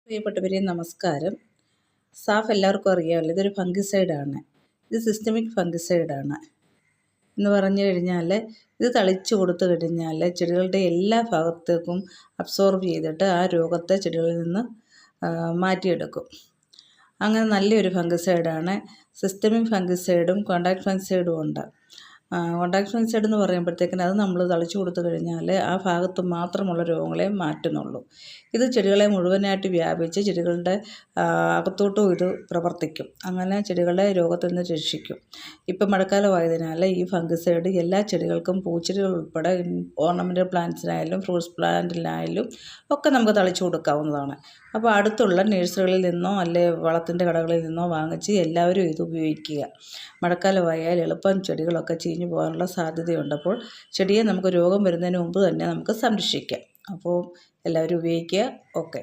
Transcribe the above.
പ്രിയപ്പെട്ടവരെ നമസ്കാരം. സാഫ് എല്ലാവർക്കും അറിയാമല്ലോ, ഇതൊരു ഫംഗിസൈഡാണ്. ഇത് സിസ്റ്റമിക് ഫംഗിസൈഡാണ് എന്ന് പറഞ്ഞു കഴിഞ്ഞാൽ ഇത് തളിച്ചു കൊടുത്തു കഴിഞ്ഞാൽ ചെടികളുടെ എല്ലാ ഭാഗത്തേക്കും അബ്സോർബ് ചെയ്തിട്ട് ആ രോഗത്തെ ചെടികളിൽ നിന്ന് മാറ്റിയെടുക്കും. അങ്ങനെ നല്ലൊരു ഫംഗിസൈഡാണ്. സിസ്റ്റമിക് ഫംഗിസൈഡും കോൺടാക്ട് ഫംഗിസൈഡും ഉണ്ട്. കോൺടാക്ട് ഫംഗിസൈഡ് എന്ന് പറയുമ്പോഴത്തേക്കിന് അത് നമ്മൾ തളിച്ചു കൊടുത്തു കഴിഞ്ഞാൽ ആ ഭാഗത്ത് മാത്രമുള്ള രോഗങ്ങളെ മാറ്റുന്നുള്ളൂ. ഇത് ചെടികളെ മുഴുവനായിട്ട് വ്യാപിച്ച് ചെടികളുടെ അകത്തോട്ടും ഇത് പ്രവർത്തിക്കും. അങ്ങനെ ചെടികളെ രോഗത്തിൽ നിന്ന് രക്ഷിക്കും. ഇപ്പം മഴക്കാലമായതിനാൽ ഈ ഫംഗിസൈഡ് എല്ലാ ചെടികൾക്കും, പൂച്ചെടികൾ ഉൾപ്പെടെ ഓർണമെൻ്റൽ പ്ലാന്റ്സിനായാലും ഫ്രൂട്ട്സ് പ്ലാന്റിനായാലും ഒക്കെ നമുക്ക് തളിച്ചു കൊടുക്കാവുന്നതാണ്. അപ്പോൾ അടുത്തുള്ള നഴ്സറികളിൽ നിന്നോ അല്ലെ വളത്തിൻ്റെ കടകളിൽ നിന്നോ വാങ്ങിച്ച് എല്ലാവരും ഇത് ഉപയോഗിക്കുക. മഴക്കാലമായാൽ എളുപ്പം ചെടികളൊക്കെ ചീഞ്ഞു പോകാനുള്ള സാധ്യതയുണ്ട്. അപ്പോൾ ചെടിയെ നമുക്ക് രോഗം വരുന്നതിന് മുമ്പ് തന്നെ നമുക്ക് സംരക്ഷിക്കാം. അപ്പോൾ എല്ലാവരും ഉപയോഗിക്കുക. ഓക്കെ.